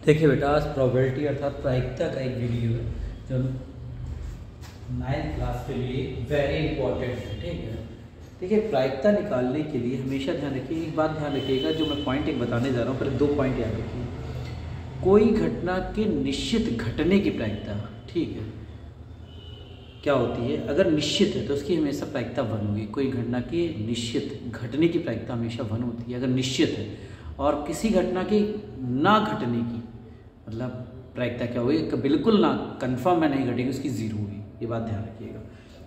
देखिए बेटा, आज प्रोबेबिलिटी अर्थात प्रायिकता का एक वीडियो है जो 9th क्लास के लिए वेरी इंपॉर्टेंट है। ठीक है, देखिए प्रायिकता निकालने के लिए हमेशा ध्यान रखिए, एक बात ध्यान रखिएगा, जो मैं पॉइंट एक बताने जा रहा हूँ, पहले 2 पॉइंट याद रखिए। कोई घटना के निश्चित घटने की प्रायिकता, ठीक है, क्या होती है? अगर निश्चित है तो उसकी हमेशा प्रायिकता 1 होगी। कोई घटना की निश्चित घटने की प्रायिकता हमेशा 1 होती है अगर निश्चित है, और किसी घटना की ना घटने की मतलब प्रायिकता क्या होगी? बिल्कुल ना, कंफर्म में नहीं घटेगी, उसकी 0 होगी। ये बात ध्यान रखिएगा।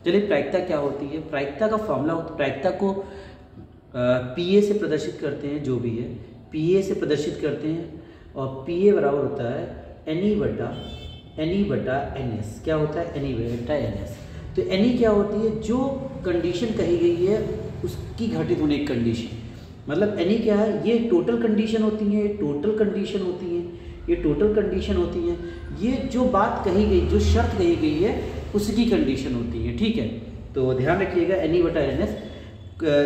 चलिए, प्रायिकता क्या होती है? प्रायिकता का फॉर्मूला होता है, प्रायिकता को PA से प्रदर्शित करते हैं, जो भी है PA से प्रदर्शित करते हैं, और PA बराबर होता है NE बटा NS। क्या होता है? NE बटा NS। तो NE क्या होती है? जो कंडीशन कही गई है उसकी घटित होने की कंडीशन, मतलब NE क्या है? ये टोटल कंडीशन होती है, ये टोटल कंडीशन होती है, ये टोटल कंडीशन होती है, ये जो बात कही गई, जो शर्त कही गई है उसकी कंडीशन होती है। ठीक है, तो ध्यान रखिएगा, NE बटा NS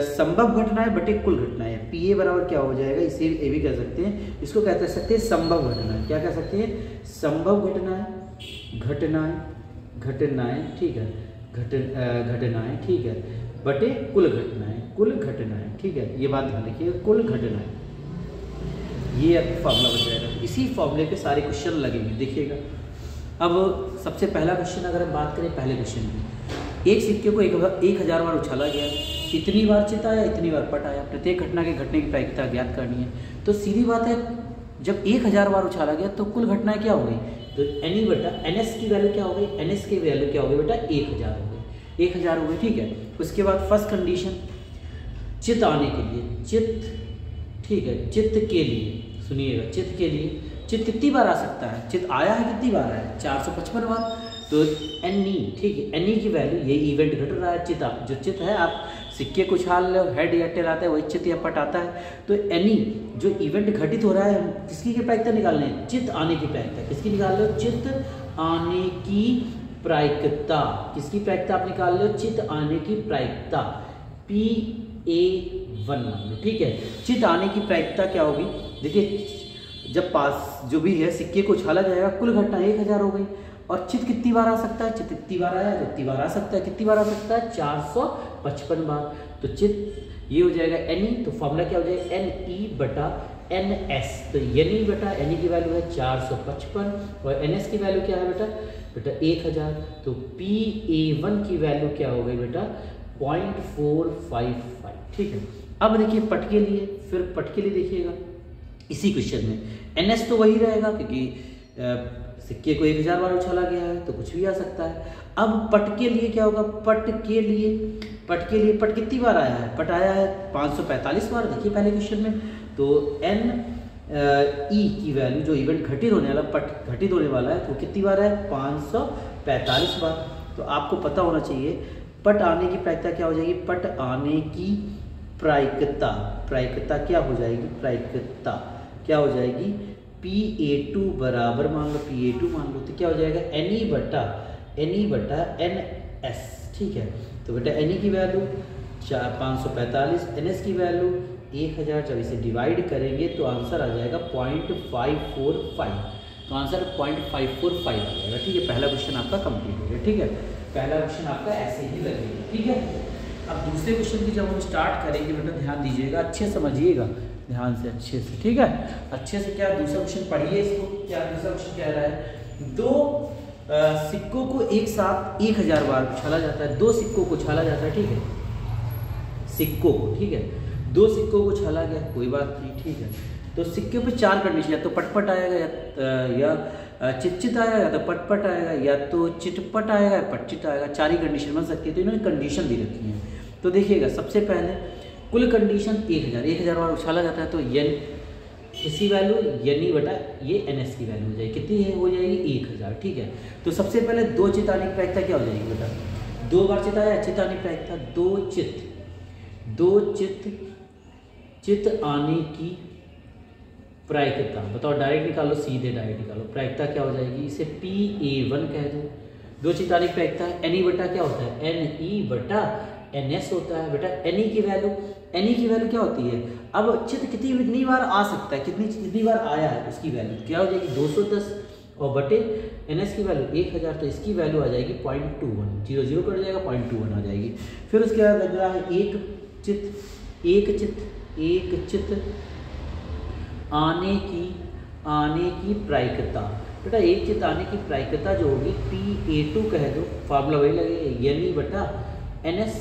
संभव घटनाएं बटे कुल घटनाएं। PA बराबर क्या हो जाएगा? इसे ये भी कह सकते हैं, इसको कह सकते हैं संभव घटनाएं। क्या कह सकते हैं? संभव घटनाएं, ठीक है, घटनाएं, ठीक है, बटे कुल घटनाएं, ठीक है। ये बात ध्यान रखिएगा, कुल घटनाएं, ये फॉर्मूला बन जाएगा। तो इसी फॉर्मूले पे सारे क्वेश्चन लगेंगे, देखिएगा। अब सबसे पहला क्वेश्चन अगर हम बात करें, पहले क्वेश्चन में एक सिक्के को 1000 बार उछाला गया, इतनी बार चित आया, इतनी बार पट आया, प्रत्येक घटना के घटने की प्रायिकता ज्ञात करनी है। तो सीधी बात है, जब 1000 बार उछाला गया तो कुल घटनाएं क्या हो गई? तो NE बटा NS की वैल्यू क्या हो गई? NS की वैल्यू क्या हो गई बेटा? 1000 हो गई, 1000 हो गई। ठीक है, उसके बाद फर्स्ट कंडीशन, चित आने के लिए, चित, ठीक है, चित्त के लिए, सुनिएगा, चित्त के लिए, चित्त कितनी बार आ सकता है? चित्त आया है, कितनी बार आया है? 455 बार। तो NE, ठीक है, NE की वैल्यू, ये इवेंट घट रहा है, चित्त, जो चित्त है, आप सिक्के को उछाल लो, हेड या टेल आता है, वही चित्त या पट आता है। तो NE जो इवेंट घटित हो रहा है, किसकी की प्रायिकता निकालनी है? चित्त आने की प्रायिकता। किसकी निकाल लो? चित्त आने की प्रायिकता। किसकी प्रायिकता आप निकाल लो? चित्त आने की प्रायिकता, PA1 मान लो। ठीक है, चित्त आने की प्रायिकता क्या होगी? देखिए, जब पास जो भी है सिक्के को उछाला जाएगा, कुल घटना 1000 हो गई, और चित्त कितनी बार आ सकता है? चित्त इतनी बार आया, जितनी बार आ सकता है। कितनी बार आ सकता है? 455 बार। तो चित्त ये हो जाएगा NE, तो फॉर्मूला क्या हो जाएगा? NE बटा NS। तो NE बटा NE की वैल्यू है 455, और NS की वैल्यू क्या है बेटा 1000। तो PA1 की वैल्यू क्या हो गई बेटा? 0.455। ठीक है, अब देखिए पट के लिए, फिर पट के लिए देखिएगा, इसी क्वेश्चन में NS तो वही रहेगा, क्योंकि सिक्के को 1000 बार उछाला गया है, तो कुछ भी आ सकता है। अब पट के लिए क्या होगा? पट के लिए पट कितनी बार आया है? पट आया है 545 बार। देखिए पहले क्वेश्चन में, तो NE की वैल्यू, जो इवेंट घटित होने वाला, पट घटित होने वाला है, तो कितनी बार है? 545 बार। तो आपको पता होना चाहिए पट आने की प्रायिकता क्या हो जाएगी? पट आने की प्रायिकता क्या हो जाएगी? प्रायिकता क्या हो जाएगी? PA2 बराबर मान लो, PA2 मान लो, तो क्या हो जाएगा? NE बटा NS। ठीक है, तो बेटा NE की वैल्यू 545, NS की वैल्यू 1000। जब इसे डिवाइड करेंगे तो आंसर आ जाएगा 0.545। तो आंसर 0.545 आ जाएगा। ठीक है, पहला क्वेश्चन आपका कंप्लीट हो गया। ठीक है, पहला क्वेश्चन आपका ऐसे ही लगेगा। ठीक है, अब दूसरे क्वेश्चन की जब हम स्टार्ट करेंगे बेटा, ध्यान दीजिएगा, अच्छे समझिएगा, ध्यान से, अच्छे से। ठीक है, अच्छे से। क्या दूसरा क्वेश्चन पढ़िए इसको। क्या दूसरा क्वेश्चन कह रहा है? 2 सिक्कों को एक साथ 1000 बार उछाला जाता है। 2 सिक्कों को उछाला जाता है, ठीक है, सिक्कों को, ठीक है, 2 सिक्कों को उछाला गया, कोई बात नहीं, ठीक है। तो सिक्के पे 4 कंडीशन, या तो पटपट आएगा, या चिटचिट आएगा, या तो पटपट आएगा, या तो चिटपट आएगा, या पटचिट आएगा। 4 ही कंडीशन बन सकती है। तो इन्होंने कंडीशन दी रखी है। तो देखिएगा, सबसे पहले कुल कंडीशन 1000 बार उछाला जाता है, तो इसी वैल्यू NE बटा ये NS की वैल्यू हो जाएगी, कितनी है? हो जाएगी 1000। ठीक है, तो सबसे पहले 2 चित आने की प्रायिकता क्या हो जाएगी बेटा? 2 बार चित आया, चित आने की प्रायिकता, 2 चित आने की प्रायिकता बताओ, डायरेक्ट निकालो, सीधे डायरेक्ट निकालो। प्रायिकता क्या हो जाएगी? इसे PA1 कह दो। 2 चित आने की प्रायिकता है, NE बटा क्या होता है? NE बटा NS होता है। बेटा NE की वैल्यू एनी की वैल्यू क्या होती है, अब चित्र कितनी बार आ सकता है, कितनी बार आया है उसकी वैल्यू क्या हो जाएगी 210 और बटे NS की वैल्यू 1000, तो इसकी वैल्यू आ जाएगी 0.21, 0 0 कट जाएगा 0.21 आ जाएगी। फिर उसके बाद लग रहा है एक चित्र आने की प्रायिकता। बेटा एक चित्र आने की प्रायिकता जो होगी PA2 कह दो, फार्मूला वही लगेगा यानी बटा NS,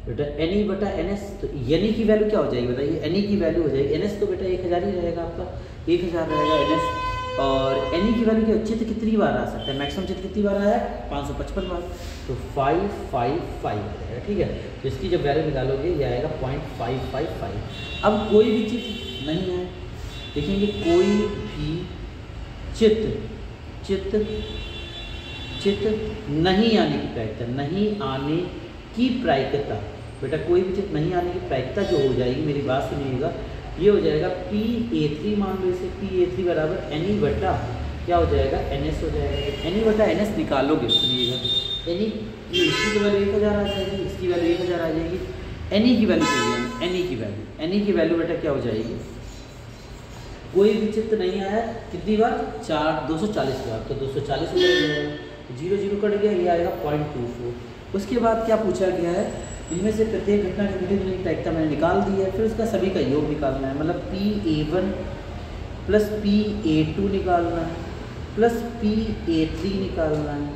बेटा NE बटा NS, तो यानी की वैल्यू क्या हो जाएगी बताइए, NE की वैल्यू हो जाएगी NS तो बेटा 1000 ही रहेगा आपका, 1000 रहेगा NS, और NE की वैल्यू क्या, चित्र कितनी बार आ सकता है, मैक्सिमम चित्र कितनी बार आया 555 बार, तो 555 आ जाएगा, ठीक है। तो इसकी जब वैल्यू निकालोगे ये आएगा 0.555। अब कोई भी चित्र नहीं है, देखेंगे कोई भी चित्र नहीं आने की प्रायिकता, नहीं आने की प्रायिकता, बेटा कोई भी चित्र नहीं आने की प्रायिकता जो हो जाएगी, मेरी बात सुनिएगा, ये हो जाएगा PA3, मान लो इसे PA3 बराबर NE बटा क्या हो जाएगा NS हो जाएगा। NE बटा NS निकालोगे, सुनिएगा NE इसकी तो वैल्यू 1000 आ जाएगी, इसकी वैल्यू 1000 आ जाएगी, NE की वैल्यू चाहिए, NE की वैल्यू बेटा क्या हो जाएगी, कोई भी चित्र नहीं आया कितनी बार 240 बार, तो 240 हो जाएगा, 0 0 कट गया, ये आएगा 0.24। उसके बाद क्या पूछा गया है, इनमें से प्रत्येक घटना की घटित होने की प्रायिकता मैंने निकाल दी है, फिर उसका सभी का योग निकालना है, मतलब PA1 प्लस PA2 निकालना है प्लस PA3 निकालना है,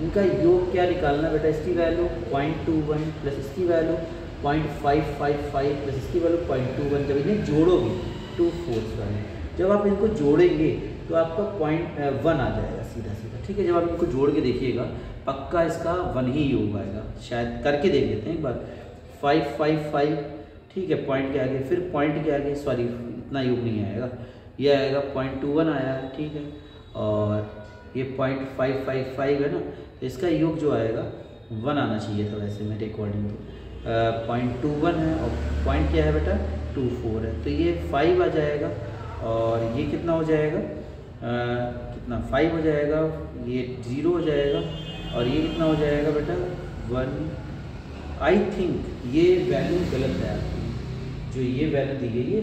इनका योग क्या निकालना है बेटा, इसकी वैल्यू 0.21 प्लस इसकी वैल्यू 0.555 प्लस इसकी वैल्यू 0.21, जब इन्हें जोड़ोगे 2/4 वाले, जब आप इनको जोड़ेंगे तो आपका 0.1 आ जाएगा सीधा, ठीक है। जब आप इनको जोड़ के देखिएगा पक्का इसका 1 ही योग आएगा, शायद करके देख लेते हैं एक बार, 555, ठीक है, पॉइंट के आगे, फिर पॉइंट के आगे, सॉरी इतना योग नहीं आएगा, ये आएगा 0.21 आया है, ठीक है, और ये 0.555 है ना, तो इसका योग जो आएगा 1 आना चाहिए था वैसे मेरे अकॉर्डिंग, तो 0.21 है और पॉइंट क्या है बेटा 24 है, तो ये 5 आ जाएगा, और ये कितना हो जाएगा, कितना 5 हो जाएगा, ये 0 हो जाएगा, और ये कितना हो जाएगा बेटा 1। आई थिंक ये वैल्यू गलत है आपकी, जो ये वैल्यू दी गई है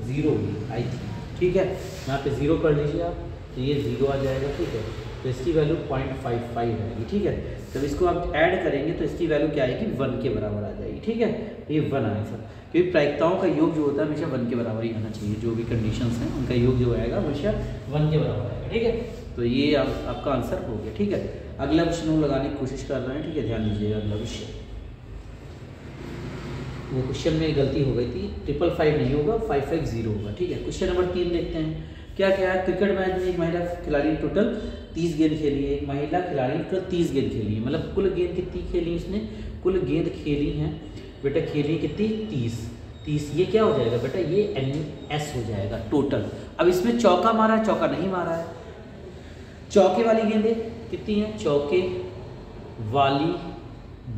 0 होगी आई थिंक, ठीक है, यहाँ पे 0 कर लीजिए आप, तो ये 0 आ जाएगा, ठीक है, तो इसकी वैल्यू 0.55 रहेगी, ठीक है। जब इसको आप ऐड करेंगे तो इसकी वैल्यू क्या आएगी 1 के बराबर आ जाएगी, ठीक है, तो ये 1 आएगा, क्योंकि प्रायिकताओं का योग जो होता है हमेशा 1 के बराबर ही आना चाहिए, जो भी कंडीशंस हैं उनका योग जो आएगा हमेशा 1 के बराबर आएगा, ठीक है। तो ये आपका आंसर हो गया, ठीक है। अगला क्वेश्चन लगाने की कोशिश कर रहे हैं, ठीक है, ध्यान दीजिएगा। अगला क्वेश्चन, वो क्वेश्चन में गलती हो गई थी, 555 नहीं होगा, 550 होगा, ठीक है। क्वेश्चन नंबर 3 देखते हैं, क्या क्या है। क्रिकेट मैच में एक महिला खिलाड़ी टोटल 30 गेंद खेली है, एक महिला खिलाड़ी टोटल 30 गेंद खेली है, मतलब कुल गेंद कितनी खेली इसने, कुल गेंद खेली हैं बेटा, खेली कितनी 30, ये क्या हो जाएगा बेटा, ये NS हो जाएगा टोटल। अब इसमें चौका मारा है, चौका नहीं मारा है, चौके वाली गेंदें कितनी हैं, चौके वाली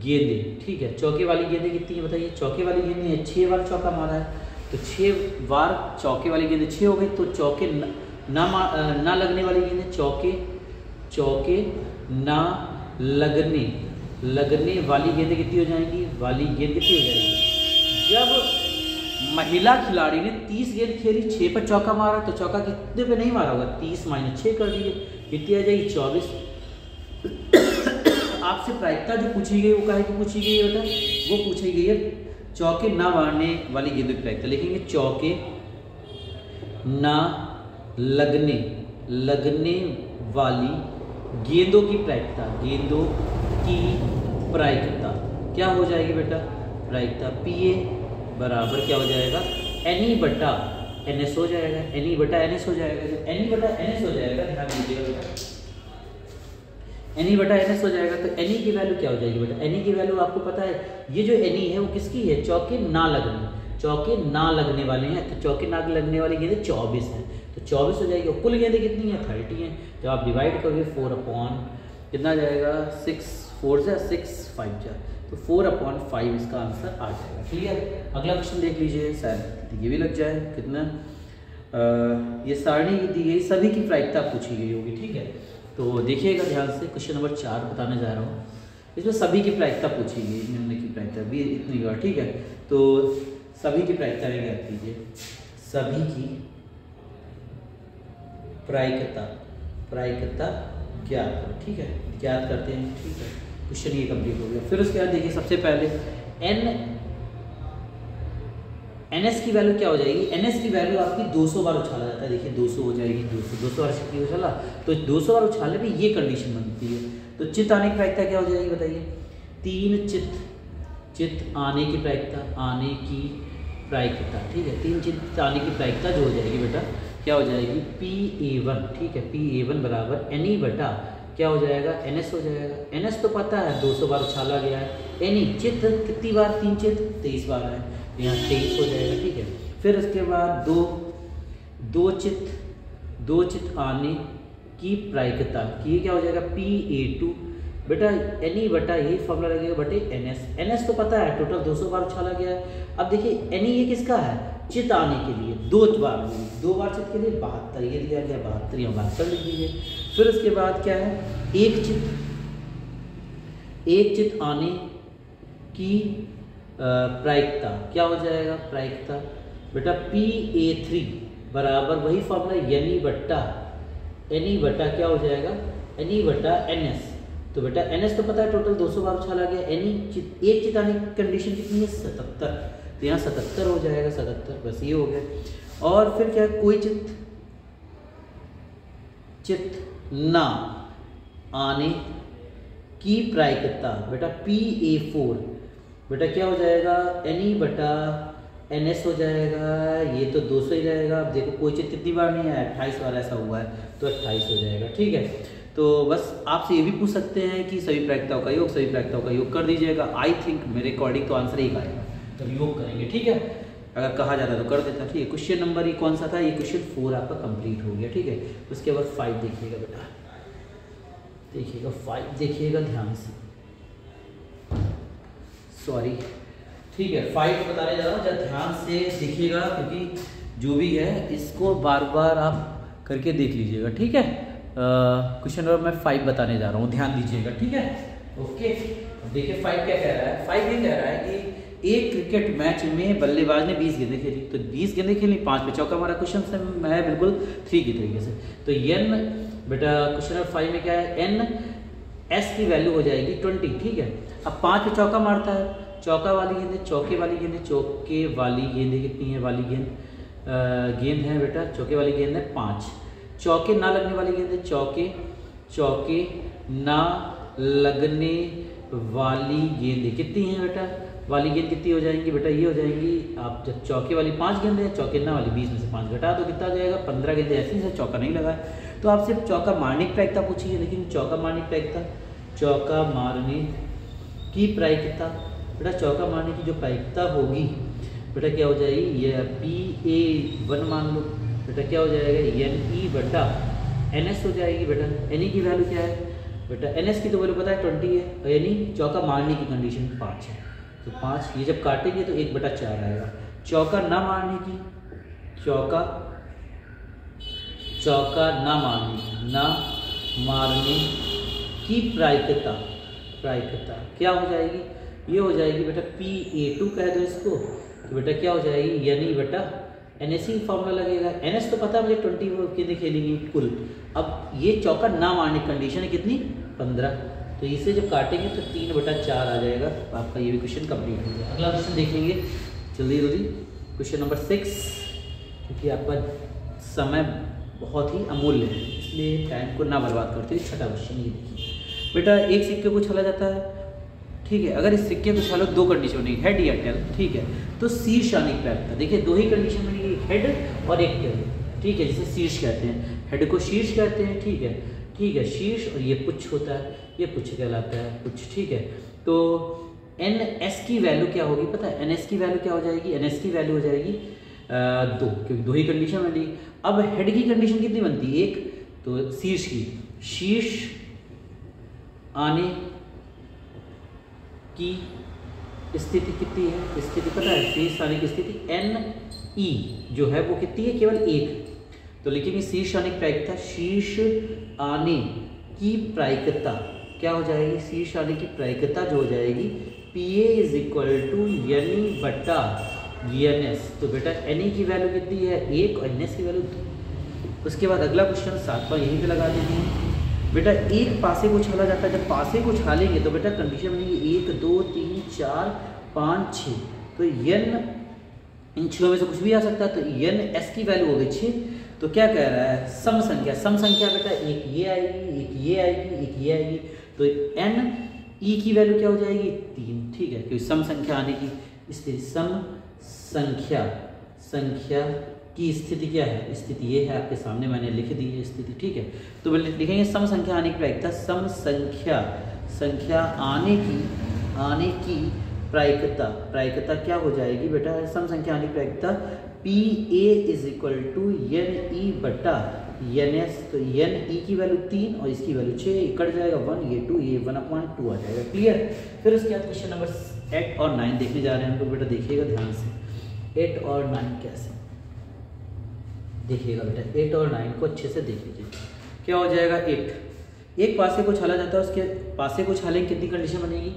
गेंदें, ठीक है, चौके वाली गेंदें कितनी है बताइए, चौके वाली गेंदें 6 बार चौका मारा है, तो 6 बार चौके वाली गेंदें 6 हो गई, तो चौके ना लगने वाली गेंदें, चौके ना लगने वाली गेंदें कितनी हो जाएंगी, वाली गेंद कितनी हो जाएगी। जब महिला खिलाड़ी ने 30 गेंद खेली, 6 पर चौका मारा, तो चौका कितने पे नहीं मारा होगा, 30 - 6 कर दिए, कितनी आ जाएगी 24। आपसे प्रायिकता जो पूछी गई वो काहे की पूछी गई है बेटा, वो पूछी गई है चौके ना मारने वाली गेंदों की प्रायिकता। लिखेंगे चौके ना लगने वाली गेंदों की प्रायिकता, गेंदों की प्रायिकता क्या हो जाएगी बेटा, प्रायिकता PA बराबर क्या हो जाएगा, NE बटा NS हो जाएगा, NE बटा NS हो जाएगा। जब NE बटा NS हो जाएगा, ध्यान दीजिएगा बेटा, NE बटा NS हो जाएगा, तो NE की वैल्यू क्या हो जाएगी बेटा, NE की वैल्यू आपको पता है, ये जो NE है वो किसकी है, चौके ना लगने वाले हैं, तो चौके ना लगने वाली गेंदें 24 हैं, तो 24 हो जाएगी, और कुल गेंदें कितनी है 30 हैं। जब आप डिवाइड करोगे 4 कितना जाएगा, 6 4 जा 6 5 जा, तो 4/5 इसका आंसर आ जाएगा, क्लियर। अगला क्वेश्चन देख लीजिए, शायद ये भी लग जाए, कितना ये सारणी दी गई, सभी की प्रायिकता पूछी गई होगी, ठीक है। तो देखिएगा ध्यान से, क्वेश्चन नंबर 4 बताने जा रहा हूँ, इसमें सभी की प्रायिकता पूछी गई, निम्न की प्रायिकता भी इतनी बार, ठीक है। तो सभी की प्रायिकता में ज्ञात कीजिए, सभी की प्रायिकता ज्ञात करो। ठीक है, ज्ञात करते हैं। ठीक है, क्वेश्चन ये कंप्लीट हो गया। फिर उसके बाद देखिए सबसे पहले NS की वैल्यू क्या हो जाएगी। NS की वैल्यू आपकी 200 बार उछाला जाता है। देखिए 200 हो जाएगी, 200 बार सिक्के उछाला तो 200 बार उछालने में ये कंडीशन बनती है। तो चित्त आने की प्रायिकता क्या हो जाएगी बताइए। 3 चित्त आने की प्रायिकता। ठीक है, 3 चित्त आने की प्रायिकता जो हो जाएगी बेटा क्या हो जाएगी PA1। ठीक है, PA1 बराबर NE बटा क्या हो जाएगा NS हो जाएगा। NS तो पता है 200 बार उछाला गया है। NE चित्त कितनी बार, 3 चित्त 23 बार है, यहाँ 23 हो जाएगा। ठीक है, फिर उसके बाद दो चित्त आने की प्रायिकता की क्या हो जाएगा PA2 बेटा NE बटा यही फॉर्मूला लगेगा बटे NS तो पता है टोटल 200 बार उछाला गया है। अब देखिए NE ये किसका है, चित्त आने के लिए 2 बार चित्त के लिए 72 ये दिया गया, 72 या 72 लिख दीजिए। फिर उसके बाद क्या है एक चित्त आने की प्रायिकता क्या हो जाएगा, प्रायिकता बेटा PA3 बराबर वही फॉर्मूला NE बटा क्या हो जाएगा NE बटा NS। तो बेटा NS तो पता है टोटल 200 बार उछाला गया। NE एक चित्त आने की कंडीशन कितनी है 77, तो यहाँ 77 हो जाएगा, 77 बस ये हो गया। और फिर क्या है कोई चित्त ना आने की प्रायिकता बेटा PA4 बेटा क्या हो जाएगा NE बटा NS हो जाएगा। ये तो 200 ही जाएगा। अब देखो कोई चित्त कितनी बार नहीं है 28 बार ऐसा हुआ है तो 28 हो जाएगा। ठीक है, तो बस आपसे ये भी पूछ सकते हैं कि सभी प्रायिकताओं का योग कर दीजिएगा। आई थिंक मेरे अकॉर्डिंग तो आंसर एक आएगा, तो योग करेंगे। ठीक है, अगर कहा जाता है तो कर देता। ठीक है, क्वेश्चन नंबर ये कौन सा था, ये क्वेश्चन 4 आपका कंप्लीट हो गया। ठीक है, उसके बाद 5 देखिएगा बेटा, देखिएगा 5 देखिएगा ध्यान से, सॉरी। ठीक है, 5 बताने जा रहा हूँ, जब ध्यान से देखिएगा क्योंकि जो भी है इसको बार बार आप करके देख लीजिएगा। ठीक है, क्वेश्चन नंबर मैं 5 बताने जा रहा हूँ, ध्यान दीजिएगा। ठीक है, ओके। देखिए 5 क्या कह रहा है, 5 ये कह रहा है कि एक क्रिकेट मैच में बल्लेबाज ने 20 गेंदें खेली, तो 20 गेंदें खेली, 5 पे चौका मारा। क्वेश्चन से मैं बिल्कुल 3 की तरीके से। तो n बेटा क्वेश्चन नंबर 5 में क्या है NS की वैल्यू हो जाएगी 20। ठीक है, अब 5 पे चौका मारता है, चौका वाली गेंदें, चौके वाली गेंदें कितनी है, वाली गेंद है बेटा, चौके वाली गेंद है 5। चौके ना लगने वाली गेंदें, चौके ना लगने वाली गेंदें कितनी हैं बेटा, वाली गेंद कितनी हो जाएंगी बेटा, ये हो जाएंगी। आप जब चौके वाली 5 गेंदें हैं, चौके ना वाली 20 में से 5 घटा तो कितना जाएगा 15 गेंदें ऐसी से चौका नहीं लगा है। तो आप सिर्फ चौका मारने की प्रायिकता पूछी है, लेकिन चौका मारने की प्रायिकता बेटा चौका मारने की जो प्रायिकता होगी बेटा क्या हो जाएगी, ये PA1 मान लो बेटा क्या हो जाएगा NE बटा NS हो जाएगी। बेटा NE की वैल्यू क्या है बेटा, NS की तो वैल्यू पता है 20 है, और NE चौका मारने की कंडीशन 5 है, तो 5 ये जब काटेंगे तो 1 बटा 4 आएगा। चौका ना मारने की, चौका ना मारने की प्रायिकता क्या हो जाएगी, ये हो जाएगी बेटा PA2 कह दो इसको, तो बेटा क्या हो जाएगी NE बटा NS ही फॉर्मूला लगेगा। NS तो पता है मुझे 20 गेंदें खेलेंगी कुल। अब ये चौका ना मारने की कंडीशन है कितनी 15, तो इसे जब काटेंगे तो 3 बटा 4 आ जाएगा। तो आपका ये भी क्वेश्चन कंप्लीट हो गया। अगला क्वेश्चन देखेंगे जल्दी क्वेश्चन नंबर 6, क्योंकि आपका समय बहुत ही अमूल्य है इसलिए टाइम को ना बर्बाद करते हुए छठा क्वेश्चन ये देखिए बेटा, एक सिक्के को छाला जाता है। ठीक है, अगर इस सिक्के को छालो 2 कंडीशन बनेगी, हेड या टेल। ठीक है, तो शीर्ष आने की प्रायिकता देखिए 2 ही कंडीशन बनेगी, हेड और एक टेल। ठीक है, जिसे शीर्ष कहते हैं, हेड को शीर्ष कहते हैं। ठीक है, शीर्ष, और ये पुच्छ होता है, ये पुच्छ कहलाता है, पुच्छ। ठीक है, तो NS की वैल्यू क्या होगी पता है, NS की वैल्यू क्या हो जाएगी, NS की वैल्यू हो जाएगी 2, क्योंकि 2 ही कंडीशन बनी। अब हेड की कंडीशन कितनी बनती है 1, तो शीर्ष आने की स्थिति कितनी है, स्थिति पता है, शीर्ष आने की स्थिति NE जो है वो कितनी है, केवल 1। तो लिखेंगे शीर्ष आने की प्रायिकता, शीर्ष आने की प्रायिकता क्या हो जाएगी, शीर्ष आने की प्रायिकता जो हो जाएगी PA = NE बटा NS, तो बेटा NE की वैल्यू कितनी है 1 और NS की वैल्यू 2। उसके बाद अगला क्वेश्चन 7वां यहीं पे लगा देते हैं। बेटा एक पासे को उछाला जाता है, जब पासे को उछालेंगे तो बेटा कंडीशन बनेगी 1 2 3 4 5 6, तो इन 6 में से कुछ भी आ सकता है, तो NS की वैल्यू हो गई 6। तो क्या कह रहा है सम संख्या बेटा एक ये आएगी, एक ये आएगी, एक ये आएगी, तो NE की वैल्यू क्या हो जाएगी 3, ठीक है, क्योंकि सम संख्या आने की स्थिति, सम संख्या की स्थिति क्या है, स्थिति ये है आपके सामने मैंने लिख दी है स्थिति, ठीक है। तो लिखेंगे सम संख्या आने की प्रायिकता, सम संख्या आने की प्रायिकता क्या हो जाएगी बेटा, सम संख्या आने की प्रायिकता PA = NE बटा NS, तो NE की वैल्यू 3 और इसकी वैल्यू 6, कट जाएगा 1, ये 2, ये 1/2 आ जाएगा, क्लियर। फिर उसके बाद क्वेश्चन नंबर 8 और 9 देखने जा रहे हैं हम लोग, बेटा देखिएगा ध्यान से 8 और 9 कैसे देखिएगा बेटा, 8 और 9 को अच्छे से देख लीजिए। क्या हो जाएगा 8, एक पासे को छाला जाता है, उसके पासे को छालेंगे कितनी कंडीशन बनेगी,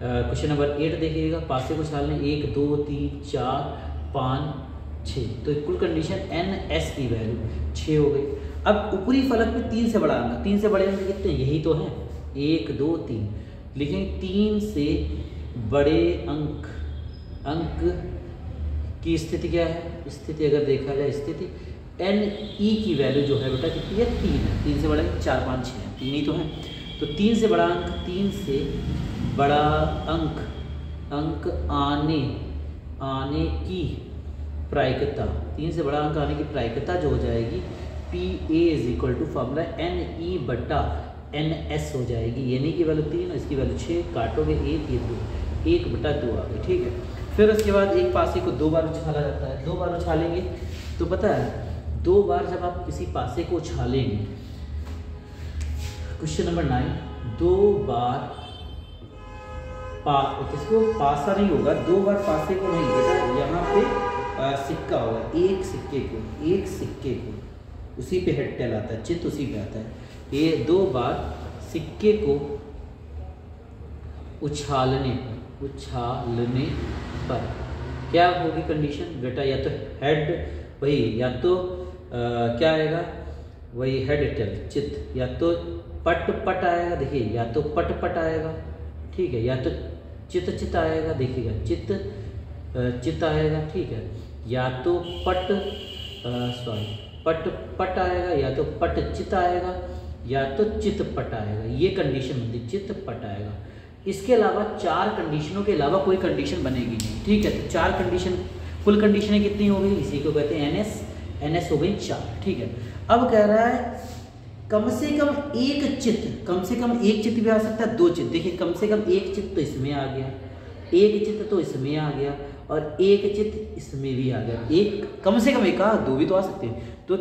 क्वेश्चन नंबर 8 देखिएगा, पासे को छालने 1 2 3 4 5 6, तो कुल कंडीशन NS की वैल्यू 6 हो गई। अब ऊपरी फलक में 3 से बड़ा अंक, 3 से बड़े अंक कितने, यही तो है 1 2 3, लिखेंगे 3 से बड़े अंक की स्थिति क्या है, स्थिति अगर देखा जाए स्थिति NE की वैल्यू जो है बेटा कितनी है 3 है, 3 से बड़ा 4 5 6 है, 3 ही तो है, तो 3 से बड़ा अंक, 3 से बड़ा अंक आने की प्रायिकता, 3 से बड़ा अंक आने की प्रायिकता जो हो जाएगी PA = फॉर्मूला NE बटा NS हो जाएगी। NE की वैल्यू 3 और इसकी वैल्यू 6, काटोगे 1 ये 2, 1/2 आ गई, ठीक है। फिर उसके बाद एक पासे को 2 बार उछाला जाता है, 2 बार उछालेंगे तो पता है 2 बार जब आप किसी पासे को उछालेंगे, क्वेश्चन नंबर 9, 2 बार किसको पासा नहीं होगा, 2 बार पासे को नहीं बेटा, यहाँ पे सिक्का होगा, एक सिक्के को उसी पे हेड टेल आता है, चित्त उसी पे आता है। ये 2 बार सिक्के को उछालने पर क्या होगी कंडीशन बेटा, या तो हेड वही, या तो क्या आएगा वही हेड टेल चित्त, या तो पट आएगा, देखिए या तो पट आएगा, ठीक है, या तो चित्त आएगा, देखिएगा चित्त आएगा, ठीक है, या तो पट आएगा, या तो पट चित्त आएगा, या तो चित्त पट आएगा, ये कंडीशन बनती है, चित्त पट आएगा। इसके अलावा 4 कंडीशनों के अलावा कोई कंडीशन बनेगी नहीं, ठीक है। तो 4 कंडीशन, कुल कंडीशनें कितनी हो गई, इसी को कहते हैं NS हो गई 4, ठीक है। अब कह रहा है कम से कम एक चित्त भी आ सकता है, 2 चित्त, देखिए कम से कम एक चित्त तो इसमें आ गया, एक चित्त तो इसमें आ गया, और एक चित्त इसमें भी आ गया, एक कम से कम एक 2 भी तो आ सकते हैं। तो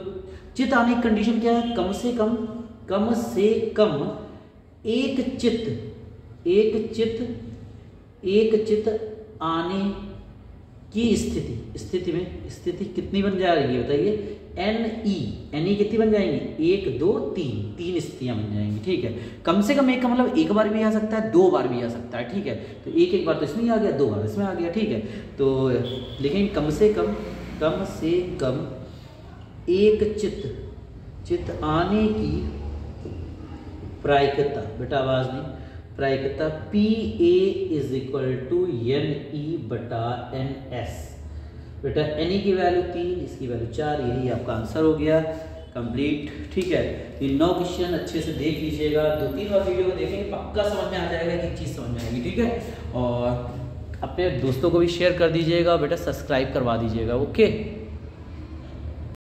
चित्त आने की कंडीशन क्या है, कम से कम एक चित्त आने की स्थिति कितनी बन जा रही है बताइए, NE कितनी बन जाएंगी, 1 2 3 स्थितियां बन जाएंगी, ठीक है। कम से कम एक का मतलब एक बार भी आ सकता है, 2 बार भी आ सकता है, ठीक है। तो एक बार तो इसमें आ गया, 2 बार इसमें आ गया, ठीक है। तो लिखेंगे कम से कम एक चित्त आने की प्रायिकता, बेटा आवाज नहीं, प्रायिकता PA = NE बटा NS, बेटा NE की वैल्यू 3, इसकी वैल्यू 4, यही आपका आंसर हो गया कंप्लीट, ठीक है। ये 9 क्वेश्चन अच्छे से देख लीजिएगा, 2-3 बार वीडियो को देखेंगे, पक्का समझ में आ जाएगा कि चीज़ समझ में आएगी, ठीक है। और अपने दोस्तों को भी शेयर कर दीजिएगा, बेटा सब्सक्राइब करवा दीजिएगा, ओके।